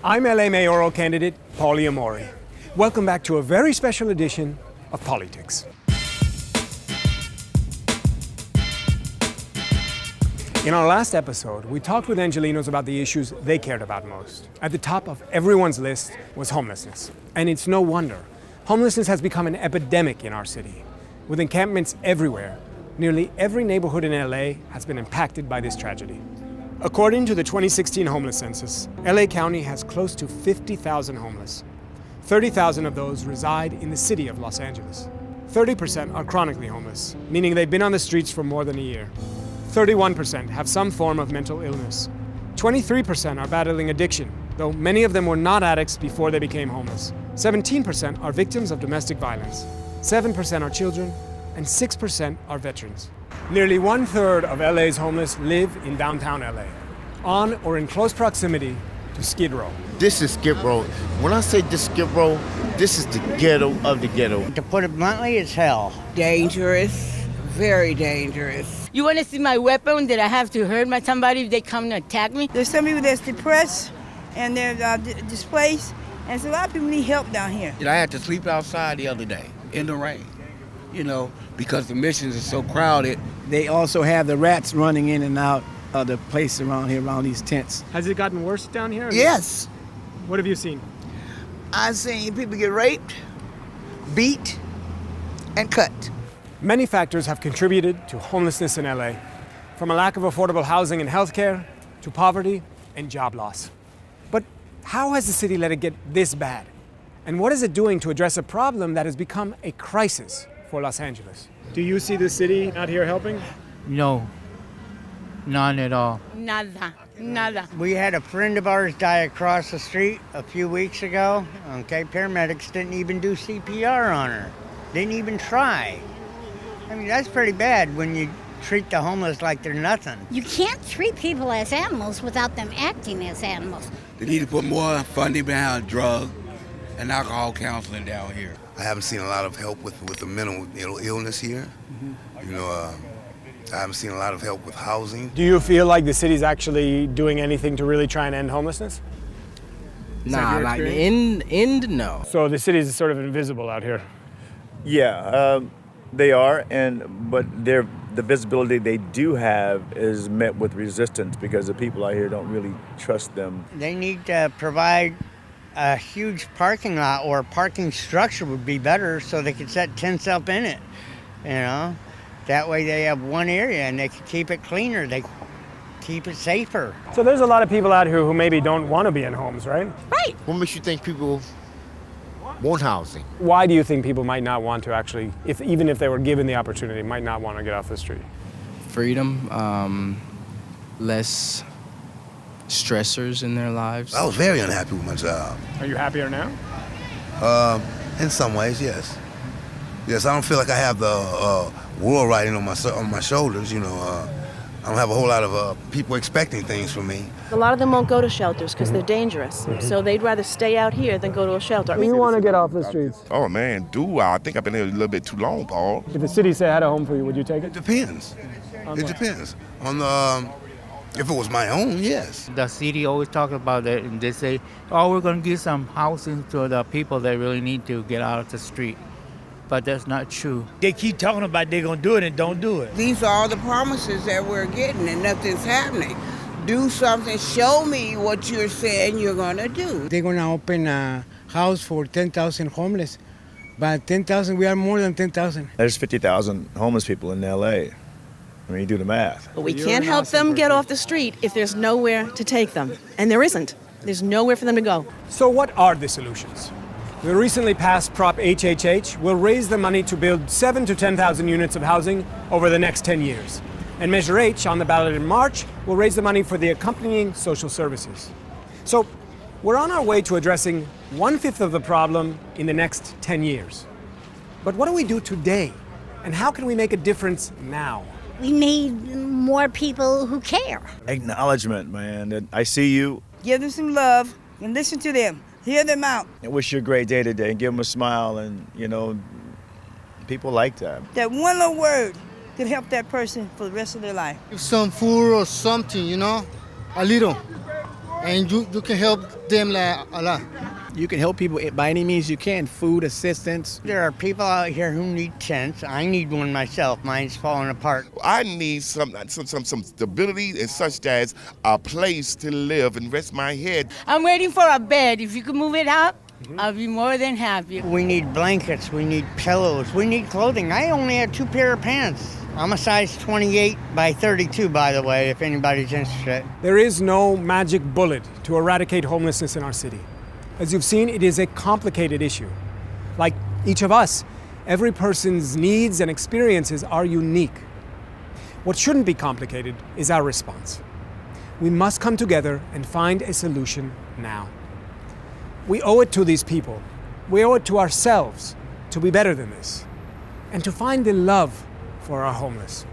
I'm LA mayoral candidate Paul-E-Tics. Welcome back to a very special edition of Paul-E-Tics. In our last episode, we talked with Angelenos about the issues they cared about most. At the top of everyone's list was homelessness. And it's no wonder. Homelessness has become an epidemic in our city. With encampments everywhere, nearly every neighborhood in LA has been impacted by this tragedy. According to the 2016 homeless census, LA County has close to 50,000 homeless. 30,000 of those reside in the city of Los Angeles. 30% are chronically homeless, meaning they've been on the streets for more than a year. 31% have some form of mental illness. 23% are battling addiction, though many of them were not addicts before they became homeless. 17% are victims of domestic violence. 7% are children, and 6% are veterans. Nearly 1/3 of LA's homeless live in downtown LA, on or in close proximity to Skid Row. This is Skid Row. When I say this Skid Row, this is the ghetto of the ghetto. To put it bluntly, it's hell. Dangerous, very dangerous. You want to see my weapon that I have to hurt somebody if they come to attack me? There's some people that's depressed and they're displaced, and so a lot of people need help down here. I had to sleep outside the other day in the rain, because the missions are so crowded. They also have the rats running in and out of the place around here, around these tents. Has it gotten worse down here? Yes. What have you seen? I've seen people get raped, beat, and cut. Many factors have contributed to homelessness in LA, from a lack of affordable housing and healthcare to poverty and job loss. But how has the city let it get this bad? And what is it doing to address a problem that has become a crisis for Los Angeles? Do you see the city out here helping? No, none at all. Nada. We had a friend of ours die across the street a few weeks ago. Okay, paramedics didn't even do CPR on her. Didn't even try. I mean, that's pretty bad when you treat the homeless like they're nothing. You can't treat people as animals without them acting as animals. They need to put more funding behind drug and alcohol counseling down here. I haven't seen a lot of help with the mental illness here. I haven't seen a lot of help with housing. Do you feel like the city's actually doing anything to really try and end homelessness? Nah, like end, no. So the city is sort of invisible out here. Yeah, they are, but the visibility they do have is met with resistance because the people out here don't really trust them. They need to provide a huge parking lot, or a parking structure would be better, so they could set tents up in it, That way they have one area and they can keep it cleaner, they keep it safer. So there's a lot of people out here who maybe don't want to be in homes, right? Right. What makes you think people want housing? Why do you think people might not want to actually, even if they were given the opportunity, might not want to get off the street? Freedom, less stressors in their lives. I was very unhappy with my job. Are you happier now? In some ways, yes. Yes, I don't feel like I have the world riding on my shoulders. I don't have a whole lot of people expecting things from me. A lot of them won't go to shelters because they're dangerous. So they'd rather stay out here than go to a shelter. You want to get off the streets? Oh man, I think I've been here a little bit too long, Paul. If the city said had a home for you, would you take it? It depends. It depends on if it was my own, yes. The city always talks about it, and they say, we're going to give some housing to the people that really need to get out of the street. But that's not true. They keep talking about they're going to do it and don't do it. These are all the promises that we're getting, and nothing's happening. Do something. Show me what you're saying you're going to do. They're going to open a house for 10,000 homeless. But 10,000, we are more than 10,000. There's 50,000 homeless people in LA. I mean, you do the math. But we can't help them get off the street if there's nowhere to take them. And there isn't. There's nowhere for them to go. So what are the solutions? The recently passed Prop HHH will raise the money to build 7,000 to 10,000 units of housing over the next 10 years. And Measure H, on the ballot in March, will raise the money for the accompanying social services. So we're on our way to addressing 1/5 of the problem in the next 10 years. But what do we do today? And how can we make a difference now? We need more people who care. Acknowledgement, man. That I see you. Give them some love and listen to them. Hear them out. And wish you a great day today and give them a smile. And, people like that. That one little word could help that person for the rest of their life. Give some food or something, a little. and you can help them like a lot. You can help people by any means you can, food assistance. There are people out here who need tents. I need one myself. Mine's falling apart. I need some stability and such as a place to live and rest my head. I'm waiting for a bed. If you could move it up, I'll be more than happy. We need blankets. We need pillows. We need clothing. I only have 2 pair of pants. I'm a size 28 by 32, by the way, if anybody's interested. There is no magic bullet to eradicate homelessness in our city. As you've seen, it is a complicated issue. Like each of us, every person's needs and experiences are unique. What shouldn't be complicated is our response. We must come together and find a solution now. We owe it to these people. We owe it to ourselves to be better than this and to find the love for our homeless.